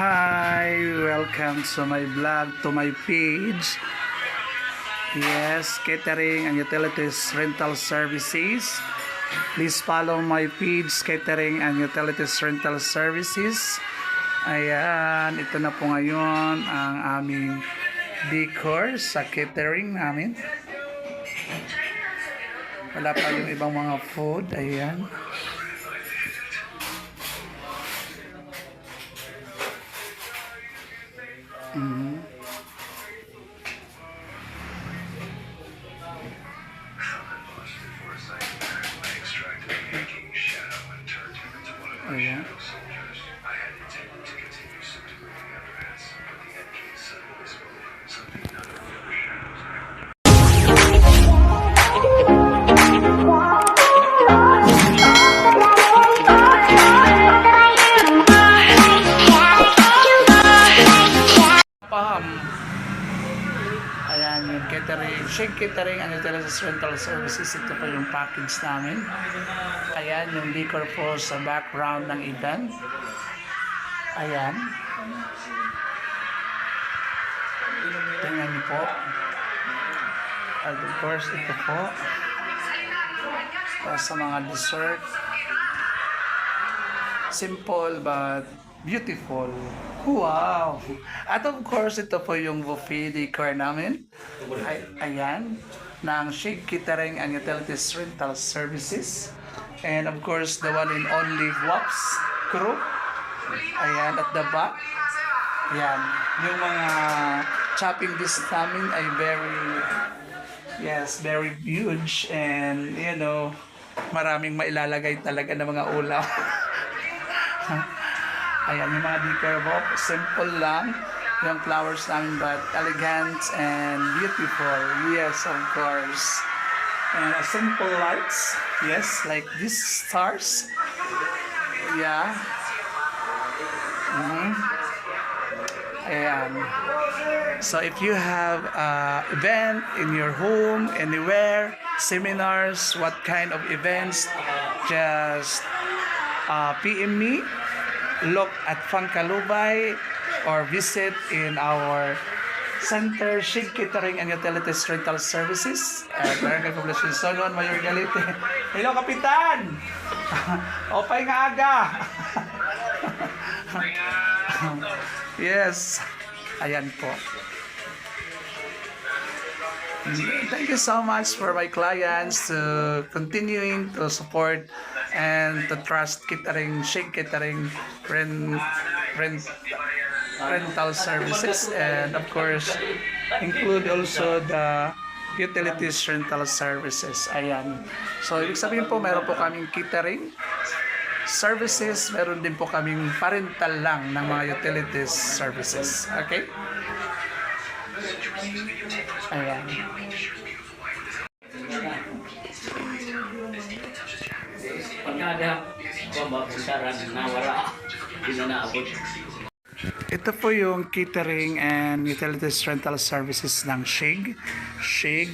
Hi! Welcome to my vlog, to my page. Yes, catering and utilities rental services. Please follow my page, catering and utilities rental services. Ayan, ito na po ngayon ang aming decor sa catering namin. Wala pa yung ibang mga food. Ayan. Ayan. Ayan yung catering, Shake Catering and Utilities Rental Services. Ito po yung package namin. Ayan yung decor po sa background ng event. Ayan. Tingnan niyo po. At of course, ito po. Sa mga dessert. Simple but beautiful. Wow! At of course, ito po yung buffet decor namin. Ayan. Ng Shake Catering and Utilities Rental Services. And of course, the one and only Wops crew. Ayan, at the back. Ayan. Yung mga chopping disc namin ay very huge. And, you know, maraming mailalagay talaga ng mga ulam. Ayan, yung mga decor po, simple lang yung flowers namin, but elegant and beautiful. Yes, of course. And simple lights, yes, like these stars. Yeah. Ayan. So if you have event in your home, anywhere, seminars, what kind of events, just PM me. Look at Pangkalubay or visit in our center, Shake Catering and Utilities Rental Services at Barangay Poblacion Zone 1, Mayor Galite. Hello, Kapitan! Opay nga aga! Yes, ayan po. Thank you so much for my clients to continuing to support and to trust catering, Shake Catering rental services, and of course include also the utilities rental services. Ayan. So ibig sabihin po, meron po kaming catering services, meron din po kaming parental lang ng mga utilities services. Okay? Ayan. Ito po yung catering and utilities rental services ng Shake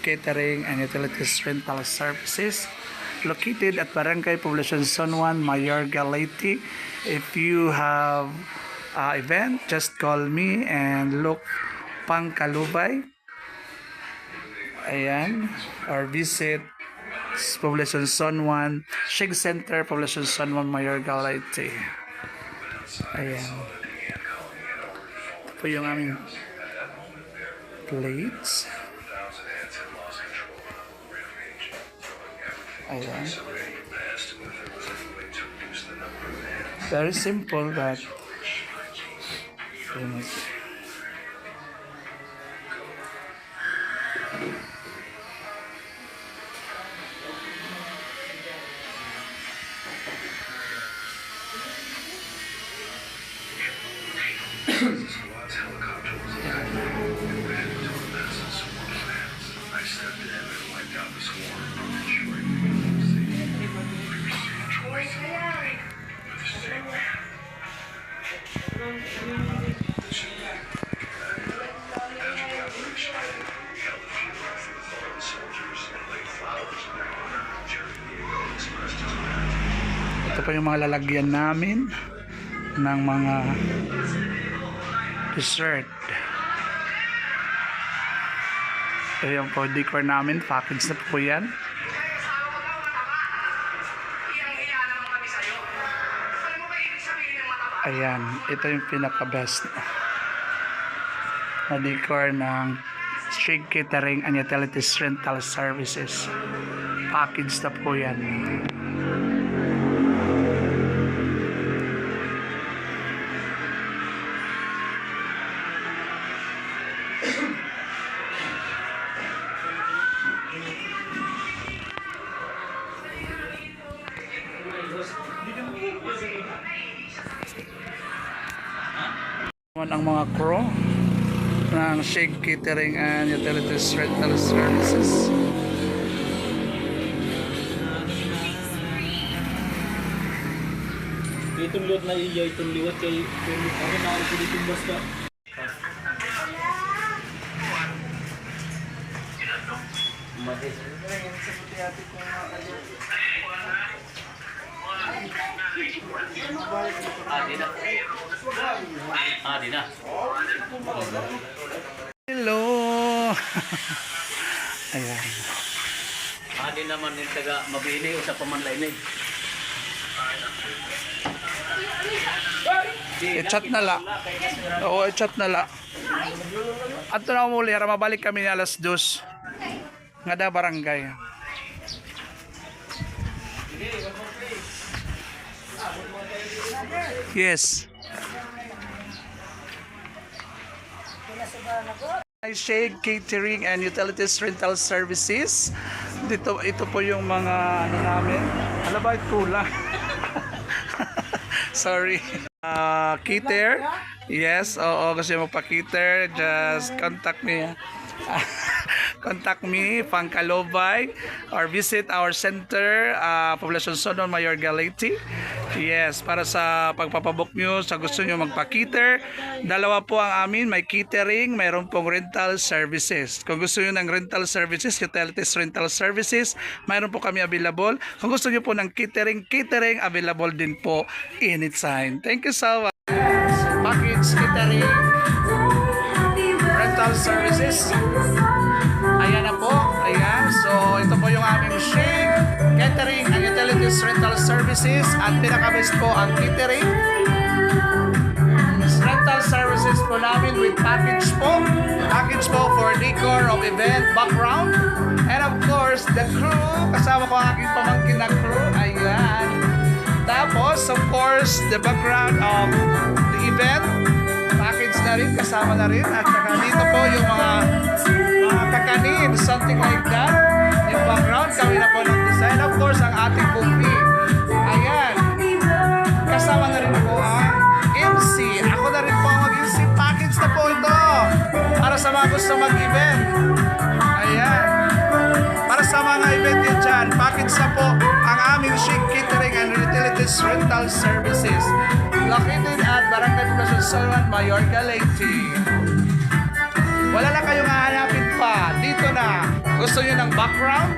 Catering and Utilities Rental Services, located at Barangay Poblacion Zone 1, Mayor Galite. If you have event, just call me and look Pangkalubay. Ayan. Or visit Poblacion Zone 1, Shake Center, Poblacion Zone 1, Mayor Galite. Ayan. Ito po yung aming plates. Ayan. Very simple but unique. Ito pa yung mga lalagyan namin ng mga dessert. Ayan po, decor namin. Package na po yan. Ayan, ito yung pinaka-best na decor ng Shake Catering and Utilities Rental Services. Package na po yan. Ang mga crew ng Shake Catering and Utilities Rental Services. Itong liwat na iya, itong liwat kay ano na ako itong basta. Di na. Hello! Ayan. Di naman yung taga mabili o sa pamanlainay. I-chat na la. Oo, i-chat na la. Ato na muli, mabalik kami ni alas 2. Nga da barangay. Yes. Shake Catering and Utilities Rental Services. Ito po yung mga ano namin. Ano ba ito kulang? Sorry. Cater. Yes, oo, kasi mo pa cater, just contact me. Contact me, Pangkalobay, or visit our center, Poblacion Sonon, Mayor Galati. Yes, para sa pagpapabook nyo, sa gusto nyo magpa-cater. Dalawa po ang amin, may catering, mayroon pong rental services. Kung gusto nyo ng rental services, utilities rental services, mayroon po kami available. Kung gusto nyo po ng catering, available din po anytime. Thank you so much. Package catering, rental services. Ayan na po. Ayan. So, ito po yung aming Shake Catering and Utilities Rental Services. At pinaka-best po ang catering. Rental services po namin with package po. Package po for decor of event background. And of course, the crew. Kasama ko ang aking pamangkin na crew. Ayan. Tapos, of course, the background of the event. Package na rin. Kasama na rin. At saka dito po yung mga kakanin, something like that. Yung background, kami na po ng design. Of course, ang ating buffet. Ayan. Kasama na rin po ang MC. Ako na rin po ang mag-MC. Package na po ito. Para sa mga gusto mag-event. Ayan. Para sa mga event yun dyan, package na po ang aming Shake Catering and Utilities Rental Services. Located at Barangay Poblacion Sonon, Mayor Galati. Wala na kayong hahanapin pa. Dito na. Gusto nyo ng background?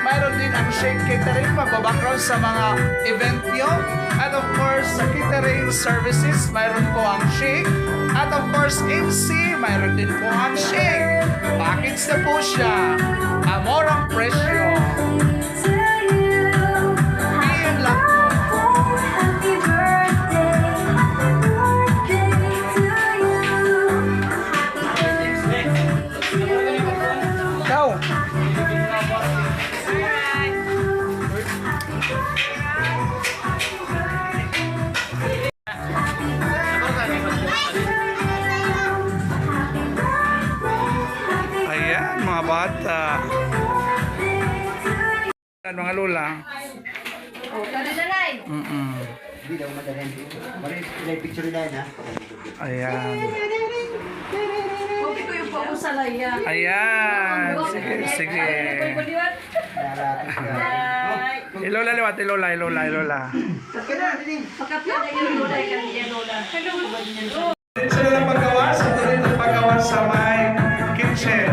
Mayroon din ang Shake Catering. Magbabackground sa mga event nyo. At of course, sa catering services, mayroon po ang Shake. At of course, MC, mayroon din po ang Shake. Package na po siya. Amorang presyo. PM lang po. Ayan, mga bata. Mga lola. Hindi daw madalhin. May picture na ha. Ayan. Kopi ko yung po sa laya. Ayan. Sige. Ilola liwat, ilola. Pakapya na yung lola, kanina lola. Sila lang paggawas, ito rin ang paggawas sa may kitchen.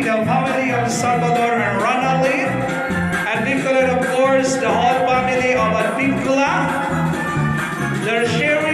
the family of Salvador and Ronaldin. Advincula, of course, the whole family of Advincula. They're sharing